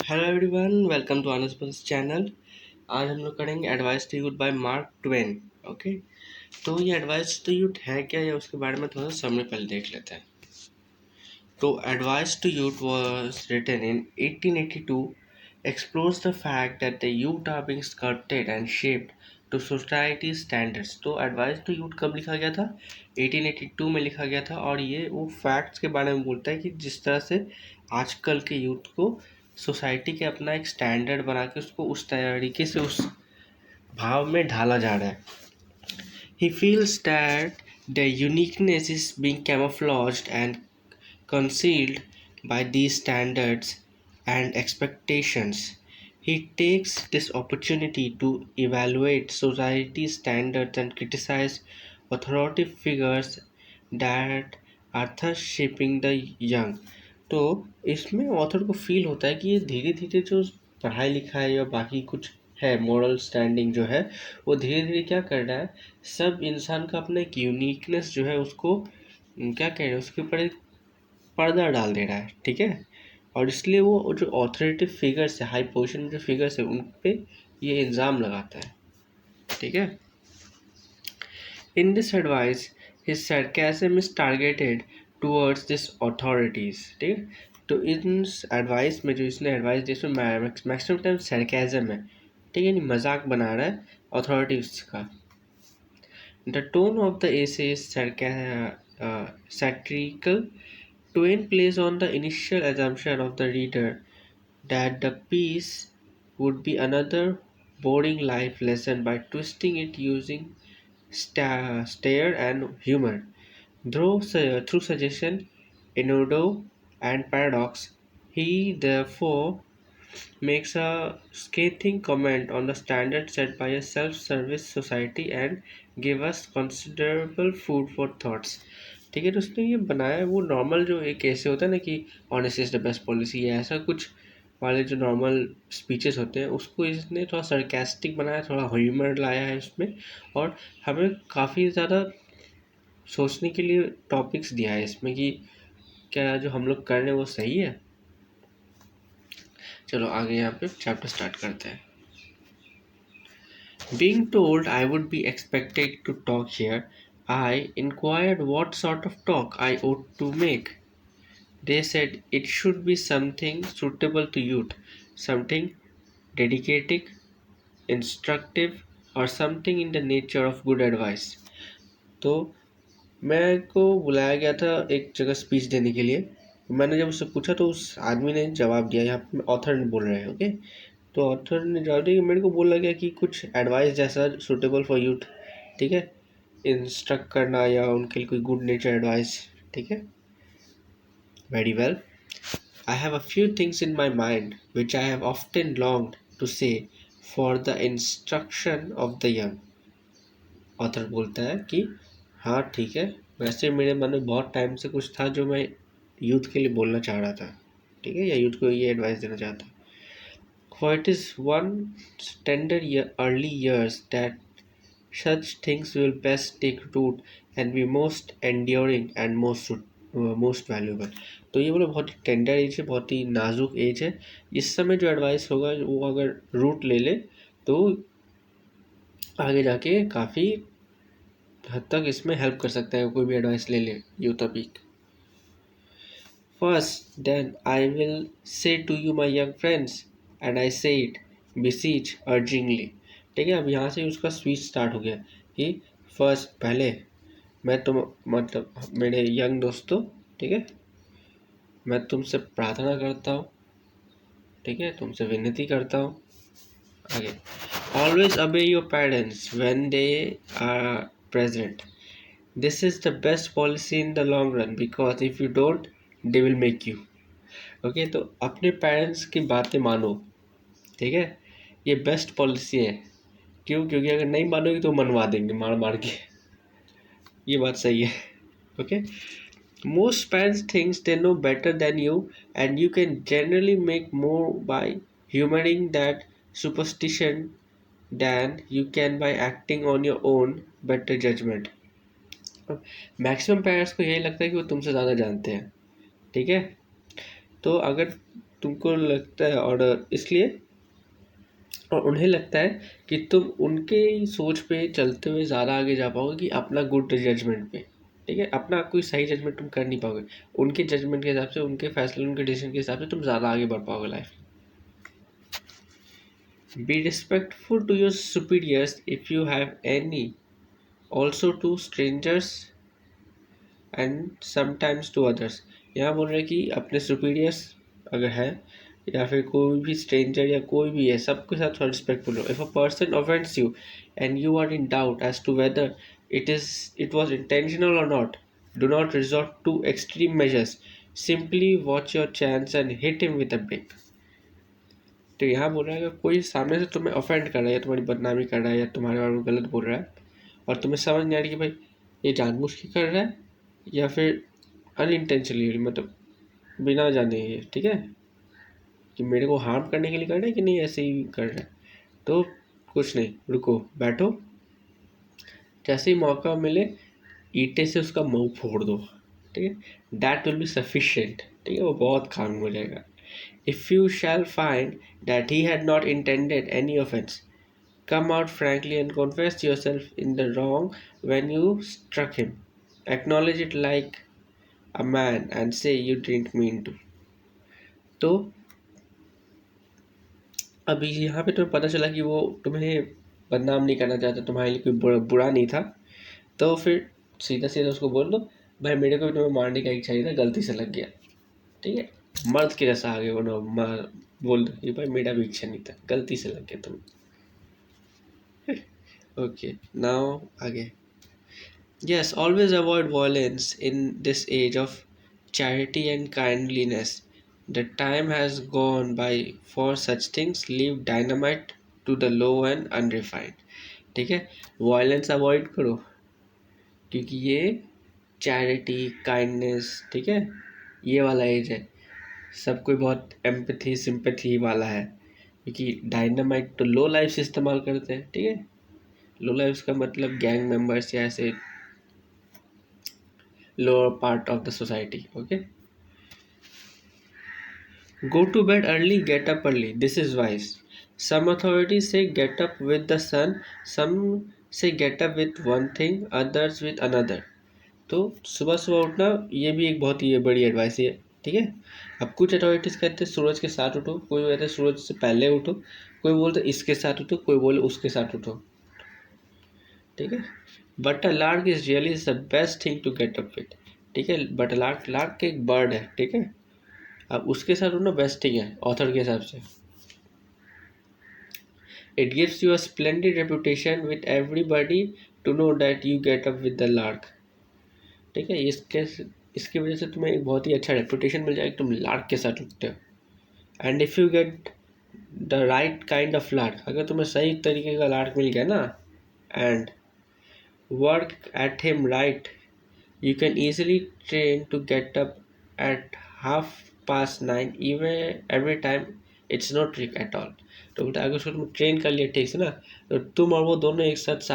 Hello everyone, welcome to आनस बस channel. आज हम लोग करेंगे advice to youth by Mark Twain. Okay, तो ये एडवाइस टू यूथ है क्या, या उसके बारे में थोड़ा समरी पहले देख लेते हैं। तो advice to youth was written in 1882, explores the fact that the youth are being sculpted and shaped to society standards। तो एडवाइस टू यूथ कब लिखा गया था? 1882 में लिखा गया था, और ये वो फैक्ट्स के बारे में बोलता है कि जिस तरह से आजकल के यूथ को सोसाइटी के अपना एक स्टैंडर्ड बना के उसको उस तरीके से उस भाव में ढाला जा रहा है। He feels that the uniqueness is being camouflaged and concealed by these standards and expectations. He takes this opportunity to evaluate society's standards and criticize authoritative figures that are thus shaping the young। तो इसमें author को feel होता है कि ये धीरे धीरे जो पढ़ाई लिखाई या बाकी कुछ है, मोरल स्टैंडिंग जो है, वो धीरे धीरे क्या कर रहा है, सब इंसान का अपना एक यूनिकनेस जो है उसको क्या कह रहे हैं, उसके ऊपर एक पर्दा डाल दे रहा है। ठीक है, और इसलिए वो जो ऑथोरिटी फिगर्स है, हाई पोजीशन में जो फिगर्स है, उन पे ये इल्ज़ाम लगाता है। ठीक है, in this advice his sarcasm is targeted towards this authorities। ठीक है, तो इन एडवाइस में जो इसने एडवाइस दी इसमें मैक्सिमम टाइम sarcasm है। ठीक है, यानी मजाक बना रहा है अथॉरिटीज का। The tone of the essay is satirical. Twain plays on the initial assumption of the reader that the piece would be another boring life lesson by twisting it using stare and humor. Through suggestion, innuendo, and paradox, he therefore makes a scathing comment on the standards set by a self-service society and give us considerable food for thoughts। ठीक है, तो उसने ये बनाया है वो normal जो एक ऐसे होता है ना कि honest is the best policy है, ऐसा कुछ वाले जो नॉर्मल स्पीचेस होते हैं उसको इसने थोड़ा सरकास्टिक बनाया, थोड़ा ह्यूमर लाया है इसमें, और हमें काफ़ी ज़्यादा सोचने के लिए टॉपिक्स दिया है इसमें कि क्या जो हम लोग कर रहे हैं वो सही है। चलो आगे यहाँ पे चैप्टर स्टार्ट करते हैं। Being told I would be expected to talk here, I inquired what sort of talk I ought to make. They said it should be something suitable to youth, something dedicated, instructive, or something in the nature of good advice। तो मैं को बुलाया गया था एक जगह speech देने के लिए। मैंने जब उससे पूछा तो उस आदमी ने जवाब दिया, यहाँ पे ऑथर ने बोल रहे हैं। ओके, तो ऑथर ने जवाब दिया कि मेरे को बोला गया कि कुछ एडवाइस जैसा सूटेबल फॉर यूथ। ठीक है, इंस्ट्रक्ट करना या उनके लिए कोई गुड नेचर एडवाइस। ठीक है, very well, I have a few things in my mind which I have often longed to say for the instruction of the young. Author बोलता है कि हाँ ठीक है, वैसे मेरे मन में बहुत टाइम से कुछ था जो मैं यूथ के लिए बोलना चाह रहा था। ठीक है, या यूथ को ये एडवाइस देना चाहता। For it is one's tender early years that such things will best take root and be most enduring and most valuable। तो ये बोले बहुत ही टेंडर एज है, बहुत ही नाजुक एज है। इस समय जो एडवाइस होगा वो अगर रूट ले ले तो आगे जाके काफ़ी हद तक इसमें हेल्प कर सकता है, कोई भी एडवाइस ले ले यूथ अभी। First, then, I will say to you, my young friends, and I say it, beseech urgingly। ठीक है, अब यहाँ से उसका स्पीच स्टार्ट हो गया कि फर्स्ट पहले मैं तुम मतलब मेरे यंग दोस्तों, ठीक है, मैं तुमसे प्रार्थना करता हूँ, ठीक है, तुमसे विनती करता हूँ। आगे, always obey your parents when they are present। This is the best policy in the long run because if you don't, they will make you। Okay, तो अपने पेरेंट्स की बातें मानो। ठीक है, ये बेस्ट पॉलिसी है। क्यों? क्योंकि अगर नहीं मानोगे तो मनवा देंगे मार मार के। ये बात सही है। Okay, most parents thinks they know better than you and you can generally make more by humouring that superstition than you can by acting on your own better judgement. Maximum parents को यही लगता है कि वो तुमसे ज़्यादा जानते हैं। ठीक है, तो अगर तुमको लगता है और इसलिए और उन्हें लगता है कि तुम उनके सोच पे चलते हुए ज़्यादा आगे जा पाओगे कि अपना गुड जजमेंट पे, ठीक है, अपना कोई सही जजमेंट तुम कर नहीं पाओगे, उनके जजमेंट के हिसाब से, उनके फैसले, उनके डिसीजन के हिसाब से तुम ज़्यादा आगे बढ़ पाओगे लाइफ में। Be respectful to your superiors if you have any, also to strangers and sometimes to others. यहाँ बोल रहे हैं कि अपने सुपीरियर्स अगर है या फिर कोई भी स्ट्रेंजर या कोई भी है, सबके साथ थोड़ा रिस्पेक्टफुल हो। If a person offends you and you are in doubt as to whether it was intentional or not, do not resort to extreme measures, simply watch your chance and hit him with a brick. तो यहाँ बोल रहा है कि कोई सामने से तुम्हें ऑफेंड कर रहा है या तुम्हारी बदनामी कर रहा है या तुम्हारे बारे में गलत बोल रहा है और तुम्हें समझ नहीं आ रही कि भाई ये जानबूझ के कर रहा है या फिर अनइंटेंशनली, मतलब बिना जाने ही, ठीक है, कि मेरे को हार्म करने के लिए कर रहा है कि नहीं ऐसे ही कर रहा है, तो कुछ नहीं, रुको, बैठो, जैसे ही मौका मिले ईंटे से उसका मुंह फोड़ दो, ठीक है, दैट विल बी सफिशिएंट, ठीक है, वो बहुत काम हो जाएगा। If you shall find that he had not intended any offence, come out frankly and confess yourself in the wrong when you struck him. Acknowledge it like a man and say you didn't mean to. तो अभी यहाँ पे तुम्हें पता चला कि वो तुम्हें बदनाम नहीं करना चाहता, तुम्हारे लिए कोई बुरा नहीं था, तो फिर सीधा सीधा उसको बोल दो, भाई मेरे को भी तुम्हें मारने का इच्छा नहीं था, गलती से लग गया, ठीक है, मर्द के जैसा आगे बोलो, मार बोल दो कि भाई मेरा भी इच्छा नहीं था, गलती से लग गया तुम। ओके, नाउ आगे। Yes, always avoid violence in this age of charity and kindliness. The time has gone by for such things. Leave dynamite to the low and unrefined. ठीक है, वायलेंस अवॉइड करो क्योंकि ये चैरिटी, काइंडनेस, ठीक है, ये वाला एज है, सब कोई बहुत एम्पैथी सिंपैथी वाला है, क्योंकि डायनामाइट तो लो लाइफ इस्तेमाल करते हैं, ठीक है, लो लाइफ का मतलब गैंग मेंबर्स या ऐसे lower part of the society. Okay, go to bed early, get up early, this is wise. Some authorities say get up with the sun, some say get up with one thing, others with another. तो सुबह सुबह उठना ये भी एक बहुत ही बड़ी advice है, ठीक है। अब कुछ अथॉरिटीज़ कहते हैं सूरज के साथ उठो, कोई कहते हैं सूरज से पहले उठो, कोई बोलते इसके साथ उठो, कोई बोले उसके साथ उठो, ठीक है। But a lark is really the best thing to get up with, ठीक है, बट लार्क, लार्क एक बर्ड है, ठीक है, अब उसके साथ उठना बेस्ट थिंग है ऑथर के हिसाब से। It gives you a splendid reputation with everybody to know that you get up with the lark, ठीक है, इसकी वजह से तुम्हें एक बहुत ही अच्छा रेपुटेशन मिल जाएगा, तुम लार्क के साथ उठते हो। And if you get the right kind of lark, अगर तुम्हें सही तरीके का लार्क मिल गया ना, and work at him right, you can easily train to get up at 9:30 even every time, it's no trick at all। तो बोलते अगर उसको तुम ट्रेन कर लिया ठीक से ना, तो तुम और वो दोनों एक साथ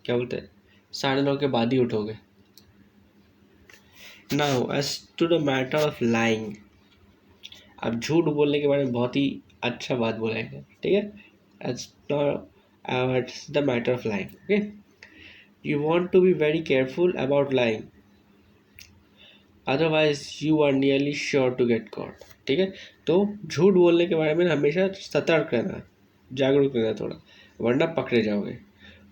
क्या बोलते हैं 9:30 के बाद ही उठोगे। Now as to the matter of lying, अब झूठ बोलने के बारे में बहुत ही अच्छा बात बोला है, ठीक है, as the matter of lying. Okay, you want to be very careful about lying, otherwise you are nearly sure to get caught, ठीक है। तो झूठ बोलने के बारे में हमेशा सतर्क रहना, जागरूक रहना थोड़ा, वरना पकड़े जाओगे।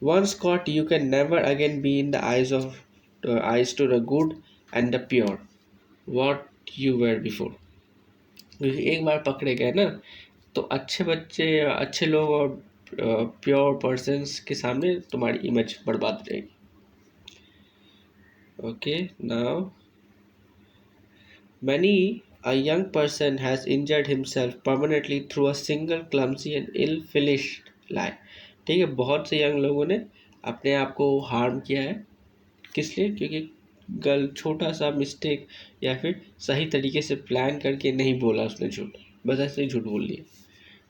Once caught you can never again be in the eyes to the good and the pure what you were before, क्योंकि एक बार पकड़े गए ना तो अच्छे बच्चे, अच्छे लोग और प्योर पर्सन्स के सामने तुम्हारी इमेज बर्बाद हो जाएगी। Okay, now many a young person has injured himself permanently through a single clumsy and ill-finished lie, ठीक है, बहुत से यंग लोगों ने अपने आप को हार्म किया है, किस लिए, क्योंकि छोटा सा मिस्टेक या फिर सही तरीके से प्लान करके नहीं बोला उसने झूठ, बस ऐसे ही झूठ बोल लिया,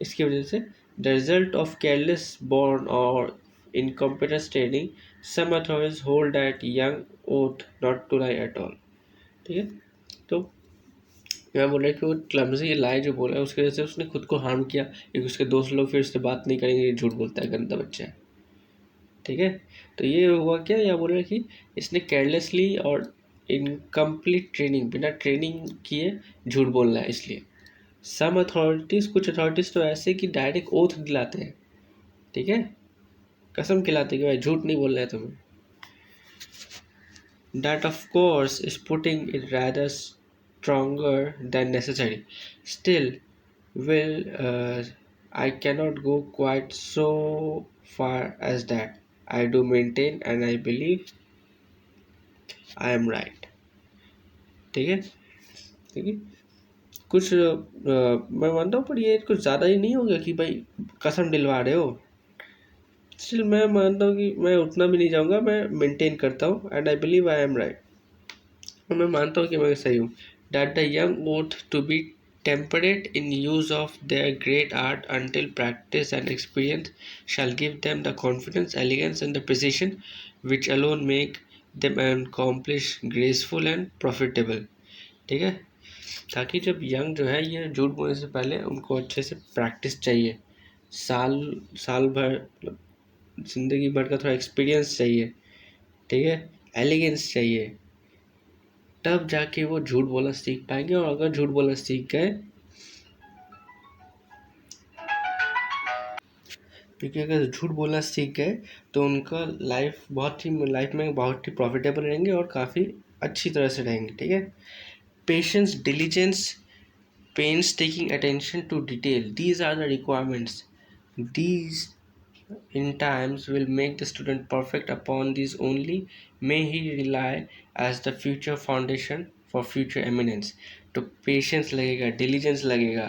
इसकी वजह से the result of careless born और incompetence training, some authorities hold that young ought not to lie at all, ठीक है। तो मैं बोल रहा कि वो क्लमजी लाई जो बोला उसकी वजह से उसने खुद को हार्म किया, क्योंकि उसके दोस्त लोग फिर उससे बात नहीं करेंगे, झूठ बोलता है, गंदा बच्चा है। ठीक है, तो ये हुआ क्या, या बोल रहे कि इसने केयरलेसली और इनकम्प्लीट ट्रेनिंग, बिना ट्रेनिंग किए झूठ बोल रहा है। इसलिए सम अथॉरिटीज़, कुछ अथॉरिटीज़ तो ऐसे कि डायरेक्ट ओथ दिलाते हैं, ठीक है, कसम खिलाते कि भाई झूठ नहीं बोल रहा है तुम्हें। That of course is putting it rather stronger than necessary. Still, will I cannot go quite so far as that. I do maintain and I believe I am right. ठीक है, ठीक है, कुछ मैं मानता हूँ, पर ये कुछ ज़्यादा ही नहीं हो गया कि भाई कसम दिलवा रहे हो। स्टिल मैं मानता हूँ कि मैं उतना भी नहीं जाऊँगा, मैं मेंटेन करता हूँ and I believe I am right, और मैं मानता हूँ कि मैं सही हूँ। That the young ought to be temperate in use of their great art until practice and experience shall give them the confidence, elegance and the precision which alone make them accomplish graceful and profitable। ठीक है, ताकि जब young जो है, ये झूठ बोलने से पहले उनको अच्छे से प्रैक्टिस चाहिए, साल साल भर, मतलब ज़िंदगी भर का थोड़ा एक्सपीरियंस चाहिए, ठीक है, एलिगेंस चाहिए, तब जाके वो झूठ बोलना सीख पाएंगे। और अगर झूठ बोलना सीख गए, क्योंकि अगर झूठ बोलना सीख गए तो उनका लाइफ में बहुत ही प्रॉफिटेबल रहेंगे और काफ़ी अच्छी तरह से रहेंगे। ठीक है, patience, diligence, painstaking attention to detail, these are the requirements. These in times will make the student perfect. Upon these only may he rely as the future foundation for future eminence. तो patience लगेगा, diligence लगेगा,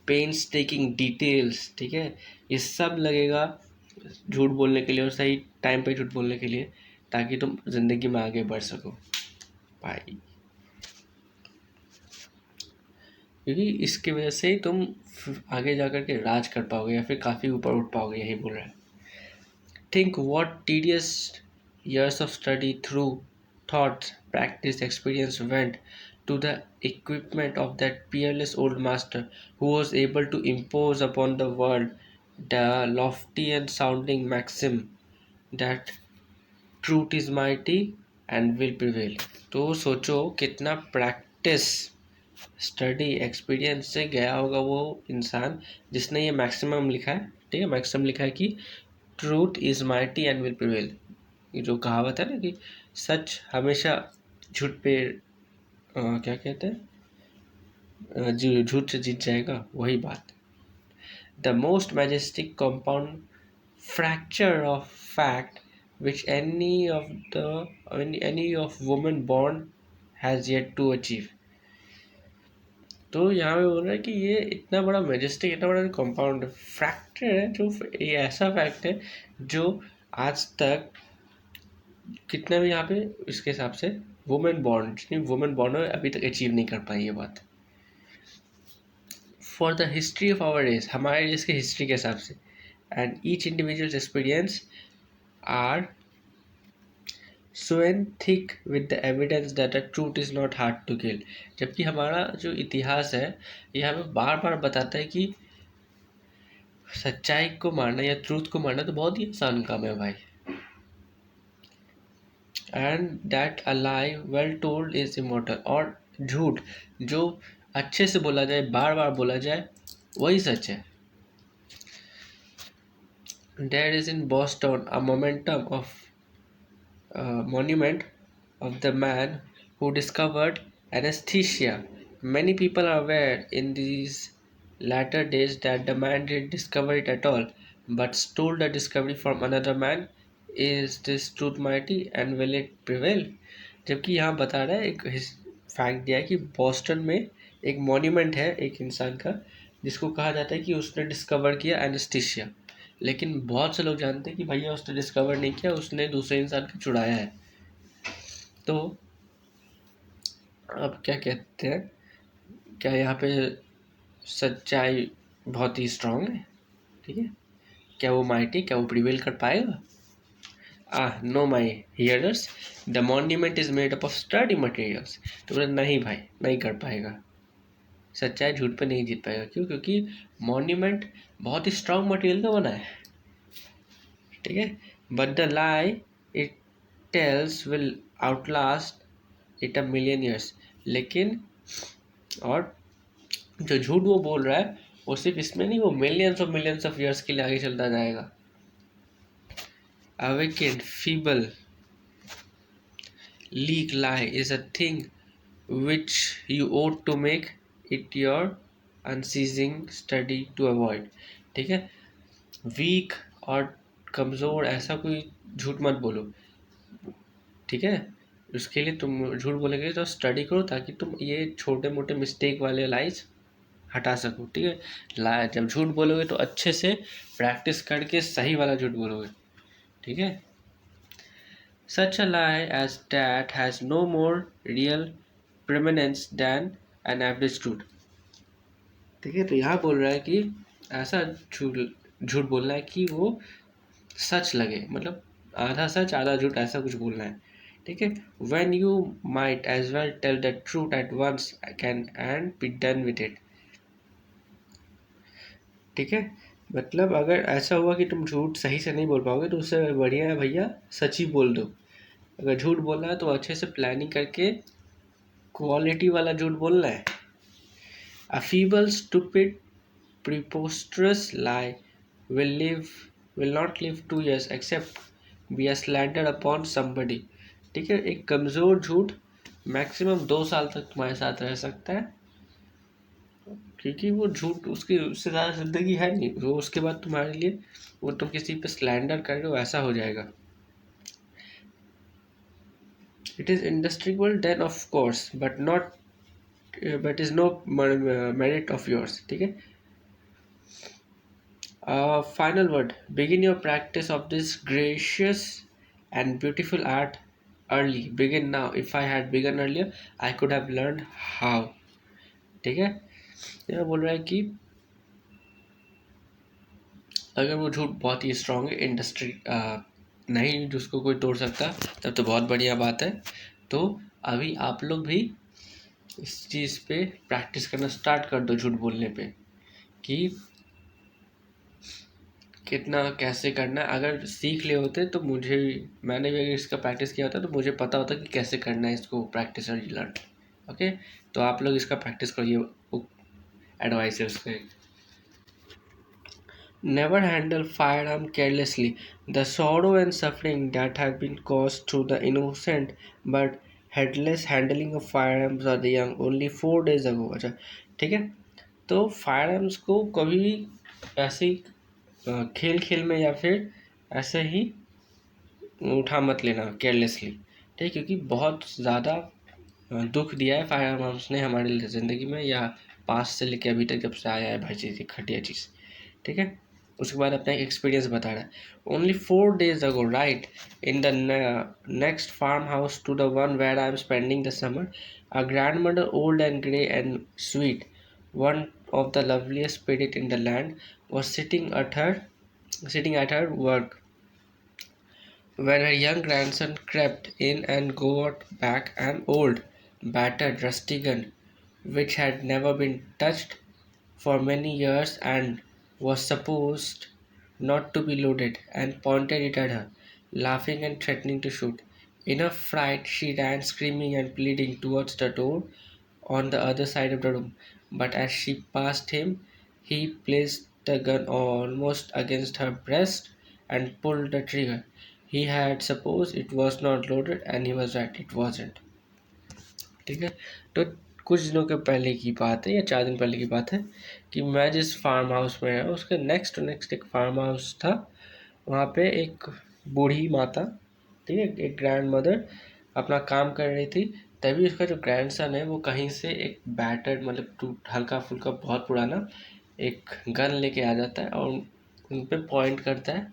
pens taking details, ठीक है, ये सब लगेगा झूठ बोलने के लिए और सही टाइम पे झूठ बोलने के लिए, ताकि तुम ज़िंदगी में आगे बढ़ सको भाई। क्योंकि इसकी वजह से ही तुम आगे जाकर के राज कर पाओगे या फिर काफ़ी ऊपर उठ पाओगे, यही बोल रहा है। Think what tedious years of study through thoughts, practice, experience went to the equipment of that peerless old master who was able to impose upon the world the lofty and sounding maxim that truth is mighty and will prevail। तो सोचो कितना practice, study, experience से गया होगा वो इंसान जिसने ये मैक्सिमम लिखा है। ठीक है, मैक्सिमम लिखा है कि truth is mighty and will prevail. ये जो कहावत है ना कि सच हमेशा झूठ पे क्या कहते हैं, झूठ से जीत जाएगा, वही बात। The most majestic compound fracture of fact which any of woman born has yet to achieve। तो यहाँ पे बोल रहा है कि ये इतना बड़ा मैजेस्टिक, इतना बड़ा कंपाउंड फ्रैक्चर है, जो ये ऐसा फैक्ट है जो आज तक कितना भी यहाँ पे इसके हिसाब से वुमेन बॉर्न, जितनी वुमेन बॉर्न है अभी तक अचीव नहीं कर पाई ये बात। For the history of our race, हमारे रेस की हिस्ट्री के हिसाब से, and each individuals experience are sown thick with the evidence that the truth is not hard to kill. जबकि हमारा जो इतिहास है ये हमें बार बार बताता है कि सच्चाई को मारना या ट्रूथ को मारना तो बहुत ही आसान काम है भाई। And that a lie well told is immortal, और झूठ जो अच्छे से बोला जाए, बार बार बोला जाए, वही सच है। There is in Boston a momentum of monument of the man who discovered anesthesia. Many people are aware in these latter days that the man didn't discover it at all, but stole the discovery from another man. Is this truth mighty and will it prevail? जबकि यहाँ बता रहा है, एक fact दिया है कि Boston में एक मॉन्यूमेंट है एक इंसान का जिसको कहा जाता है कि उसने डिस्कवर किया एनेस्थीसिया, लेकिन बहुत से लोग जानते हैं कि भैया उसने डिस्कवर नहीं किया, उसने दूसरे इंसान को चुराया है। तो अब क्या कहते हैं, क्या यहाँ पे सच्चाई बहुत ही स्ट्रांग है? ठीक है, क्या वो माइटी, क्या वो प्रिवेल कर पाएगा? Know my hearers, the monument is made up of study materials. तो बोले नहीं भाई, नहीं कर पाएगा। सच्चाई झूठ पे नहीं जीत पाएगा। क्यों? क्योंकि मॉन्यूमेंट बहुत ही स्ट्रांग मटेरियल का बना है, ठीक है। But the lie it tells will Outlast it a million years. लेकिन और जो झूठ वो बोल रहा है वो सिर्फ इसमें नहीं, वो मिलियंस ऑफ ईयर्स के लिए आगे चलता जाएगा। Awakened, feeble, leak, lie is a thing which you ought to make it your unceasing study to avoid। ठीक है, वीक और कमज़ोर ऐसा कोई झूठ मत बोलो, ठीक है। उसके लिए तुम झूठ बोलेंगे तो स्टडी करो ताकि तुम ये छोटे मोटे मिस्टेक वाले लाइज हटा सको, ठीक है। जब झूठ बोलोगे तो अच्छे से प्रैक्टिस करके सही वाला झूठ बोलोगे, ठीक है। Such a lie as that has no more real preeminence than an average truth। ठीक है, तो यहाँ बोल रहा है कि ऐसा झूठ झूठ बोलना है कि वो सच लगे, मतलब आधा सच आधा झूठ ऐसा कुछ बोलना है, ठीक है। When you might as well tell the truth at once can and be done with it। ठीक है, मतलब अगर ऐसा हुआ कि तुम झूठ सही से नहीं बोल पाओगे तो उससे बढ़िया है भैया सच ही बोल दो। अगर झूठ बोलना है तो अच्छे से प्लानिंग करके क्वालिटी वाला झूठ बोलना है। A feeble, stupid, preposterous lie will not live 2 years except be a slander upon somebody। ठीक है, एक कमज़ोर झूठ मैक्सिमम 2 साल तक तुम्हारे साथ रह सकता है, क्योंकि वो झूठ उसकी उससे ज़्यादा ज़िंदगी है नहीं, वो उसके बाद तुम्हारे लिए वो तुम किसी पे स्लैंडर कर रहे हो ऐसा हो जाएगा। It is indestructible then of course but is no merit of yours। ठीक है, final word, begin your practice of this gracious and beautiful art early, begin now, if I had begun earlier I could have learned how। ठीक है, यह बोल रहा है कि अगर वो झूठ बहुत ही स्ट्रांग है, इंडस्ट्री नहीं जिसको कोई तोड़ सकता, तब तो बहुत बढ़िया बात है। तो अभी आप लोग भी इस चीज़ पे प्रैक्टिस करना स्टार्ट कर दो, झूठ बोलने पे, कि कितना कैसे करना है। अगर सीख ले होते तो मैंने भी अगर इसका प्रैक्टिस किया होता तो मुझे पता होता कि कैसे करना है इसको, प्रैक्टिस और लर्न। ओके, तो आप लोग इसका प्रैक्टिस करो, ये एडवाइस है उसका। Never handle firearm carelessly। The sorrow and suffering that have been caused through the innocent but headless handling of firearms are the young only 4 days ago। अच्छा, ठीक है, तो फायर को कभी भी ऐसे ही खेल खेल में या फिर ऐसे ही उठा मत लेना केयरलेसली, ठीक है, क्योंकि बहुत ज़्यादा दुख दिया है फायर आर्म्स ने हमारे ज़िंदगी में, या पास से लेके अभी तक जब से आया है भाई चीज़ घटिया चीज़, ठीक है। उसके बाद अपना एक्सपीरियंस बता रहा है। Only 4 days ago right in the next farmhouse to the one where I am spending the summer a grandmother old and grey and sweet one of the loveliest spirit in the land was sitting at her work when her young grandson crept in and got back an old, battered, rusty gun which had never been touched for many years and was supposed not to be loaded, and pointed it at her, laughing and threatening to shoot. In a fright, she ran screaming and pleading towards the door on the other side of the room, but as she passed him, he placed the gun almost against her breast and pulled the trigger. He had supposed it was not loaded and he was right, it wasn't। ठीक है, तो कुछ दिनों के पहले की बात है या 4 दिन पहले की बात है कि मैं जिस फार्म हाउस में है उसके नेक्स्ट एक फार्म हाउस था। वहाँ पे एक बूढ़ी माता, ठीक है, एक ग्रैंड मदर अपना काम कर रही थी। तभी उसका जो ग्रैंडसन है वो कहीं से एक बैटर्ड, मतलब टूट हल्का फुल्का बहुत पुराना एक गन लेके आ जाता है और उन पे पॉइंट करता है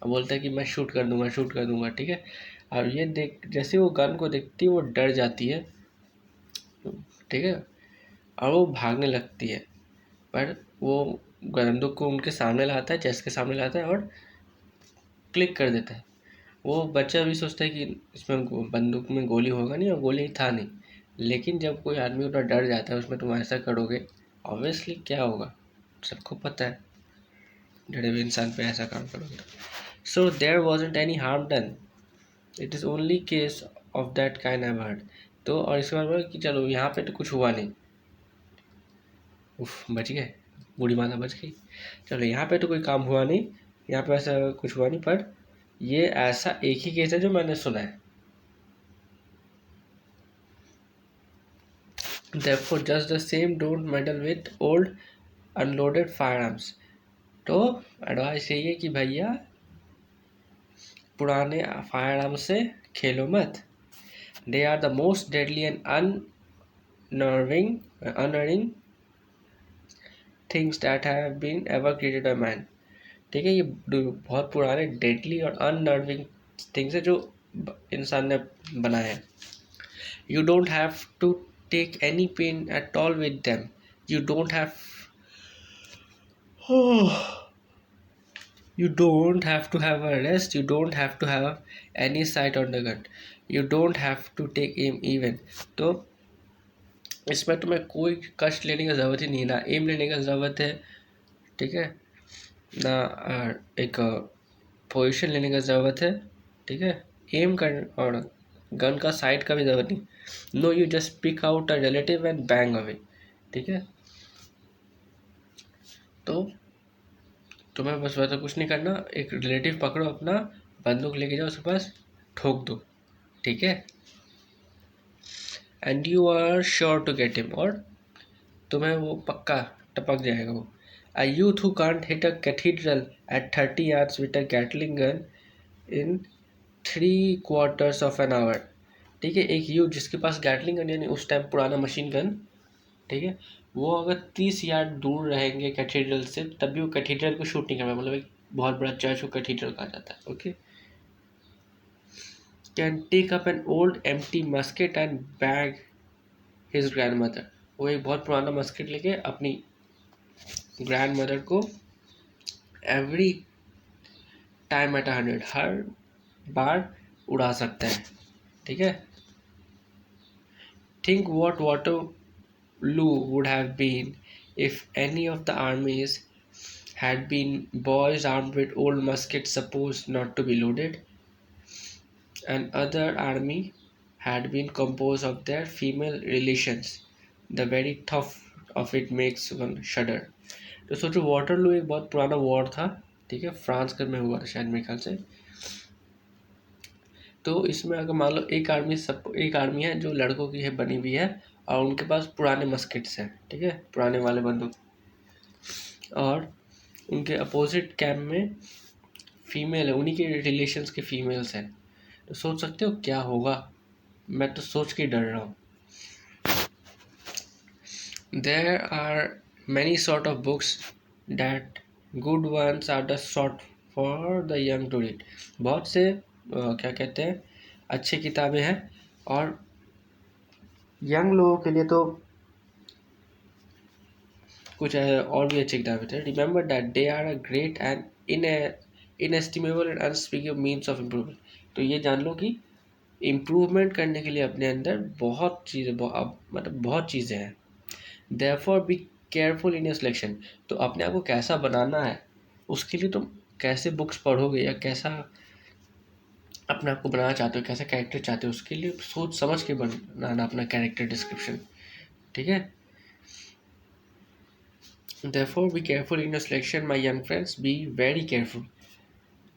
और बोलता है कि मैं शूट कर दूंगा, ठीक है। और ये देख जैसे वो गन को देखती है वो डर जाती है, ठीक है, और वो भागने लगती है। पर वो बंदूक को उनके सामने लाता है, चेस्ट के सामने लाता है और क्लिक कर देता है। वो बच्चा भी सोचता है कि इसमें बंदूक में गोली होगा नहीं, और गोली था नहीं, लेकिन जब कोई आदमी उतना डर जाता है उसमें तुम ऐसा करोगे, ऑब्वियसली क्या होगा, सबको पता है, डरे हुए इंसान पे ऐसा काम करोगे। So there wasn't any harm done, it is only case of that kind I heard. तो और इसके बाद बोला कि चलो यहाँ पे तो कुछ हुआ नहीं, उफ बच गए, बूढ़ी माता बच गई, चलो यहाँ पे तो कोई काम हुआ नहीं, यहाँ पे ऐसा कुछ हुआ नहीं, पर ये ऐसा एक ही केस है जो मैंने सुना है। Therefore just the same don't meddle with old unloaded firearms। तो एडवाइस यही है कि भैया पुराने फायर आर्म से खेलो मत। They are the most deadly and unerring things that have been ever created by man. ठीक है, ये बहुत पुराने डेडली और अननर्विंग थिंग्स है जो इंसान ने बनाए हैं। You don't have to take any pain at all with them, you don't have You don't have to have a rest, you don't have to have any sight on the gun, you don't have to take aim even। तो इसमें तुम्हें कोई कष्ट लेने की ज़रूरत ही नहीं, ना एम लेने की ज़रूरत है, ठीक है, ना एक पोजीशन लेने की ज़रूरत है, ठीक है, एम कर और गन का साइट का भी ज़रूरत नहीं। No, you just pick out a relative and bang away. ठीक है, तो तुम्हें बस वैसा कुछ नहीं करना, एक रिलेटिव पकड़ो अपना, बंदूक लेके जाओ उसके पास, ठोक दो, ठीक है, and you are sure to get him, और तुम्हें वो पक्का टपक जाएगा वो। A youth who can't hit a cathedral at 30 yards with a Gatling gun in 3/4 of an hour। ठीक है, एक यूथ जिसके पास गैटलिंग गन यानी उस टाइम पुराना मशीन गन, ठीक है, वो अगर 30 यार्ड दूर रहेंगे कैथीड्रल से तब भी वो कैथीड्रल को शूट नहीं कर पाए, मतलब एक बहुत बड़ा चर्च को कैथीड्रल कहा जाता है। Okay, can take up an old empty musket and bag his grandmother. वो एक बहुत पुराना मस्केट लेके अपनी ग्रैंड मदर को एवरी टाइम एट 100, हर बार उड़ा सकता है। ठीक है, think what Waterloo would have been if any of the armies had been boys armed with old muskets supposed not to be loaded, and other army had been composed of their female relations। The very thought of it makes one shudder। तो सोचो, Waterloo एक बहुत पुराना war था, ठीक है, France में हुआ था शायद मेरे ख्याल से। तो इसमें अगर मान लो एक आर्मी है जो लड़कों की है बनी हुई है, और उनके पास पुराने मस्केट्स हैं, ठीक है, पुराने वाले बंदूक, और उनके अपोजिट कैम्प में फीमेल है, उन्हीं के रिलेशंस के फीमेल्स हैं। तो सोच सकते हो क्या होगा, मैं तो सोच के डर रहा हूँ। There are many sort of books that good ones are the sort for the young to read. बहुत से क्या कहते हैं, अच्छी किताबें हैं, और यंग लोगों के लिए तो कुछ और भी अच्छी किताबें थे। Remember that they are a great and inestimable and unspeakable means of improvement. तो ये जान लो कि इम्प्रूवमेंट करने के लिए अपने अंदर बहुत चीज़ें, मतलब बहुत चीज़ें हैं। Therefore be careful in your selection. तो अपने आप को कैसा बनाना है, उसके लिए तुम कैसे बुक्स पढ़ोगे या कैसा अपने आप को बनाना चाहते हो, कैसा कैरेक्टर चाहते हो, उसके लिए सोच समझ के बनाना अपना कैरेक्टर डिस्क्रिप्शन। ठीक है, therefore be careful in your selection, my young friends, be very careful।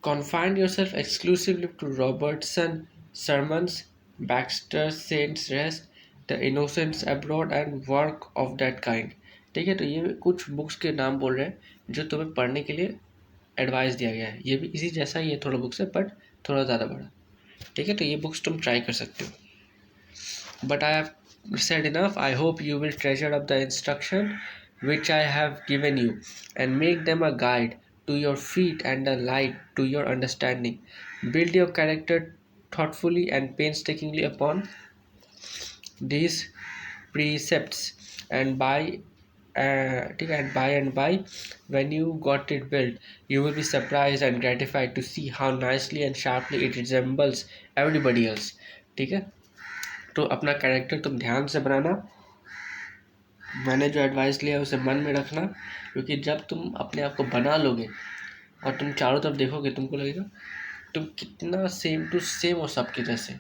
Confine yourself exclusively to Robertson sermons, Baxter's Saints Rest, The Innocents Abroad and work of that kind। ठीक है, तो ये कुछ books के नाम बोल रहे हैं जो तुम्हें पढ़ने के लिए एडवाइस दिया गया है। ये भी इसी जैसा ही है, थोड़ा बुक्स है बट थोड़ा ज़्यादा बड़ा। ठीक है, तो ये बुक्स तुम ट्राई कर सकते हो। But I have said enough। I hope you will treasure up the instruction which I have given you and make them a guide to your feet and a light to your understanding। Build your character thoughtfully and painstakingly upon these precepts, and by when you got it built, you will be surprised and gratified to see how nicely and sharply it resembles everybody else। ठीक है, तो अपना character तुम ध्यान से बनाना, मैंने जो advice लिया है उसे मन में रखना, क्योंकि जब तुम अपने आप को बना लोगे और तुम चारों तरफ देखोगे, तुमको लगेगा तुम कितना सेम टू सेम हो सबके जैसे।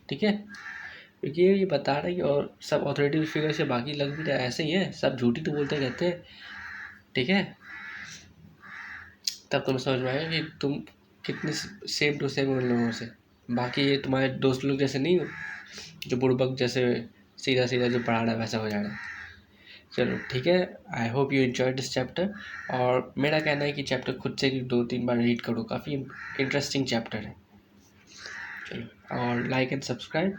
ठीक है, क्योंकि ये बता रहा है कि और सब अथॉरिटी फिगर से बाकी लग भी रहा है ऐसे ही है, सब झूठी तो बोलते रहते हैं। ठीक है, तब तुम्हें समझ में आएगा कि तुम कितने सेम टू सेम उन लोगों से, बाकी ये तुम्हारे दोस्त लोग जैसे नहीं हो जो बुड़बक जैसे सीधा सीधा जो पढ़ा रहा है वैसा हो जा रहा है। चलो ठीक है, I hope you enjoy this chapter. और मेरा कहना है कि चैप्टर खुद से 2-3 बार रीड करो, काफ़ी इंटरेस्टिंग चैप्टर है। चलो, और लाइक एंड सब्सक्राइब।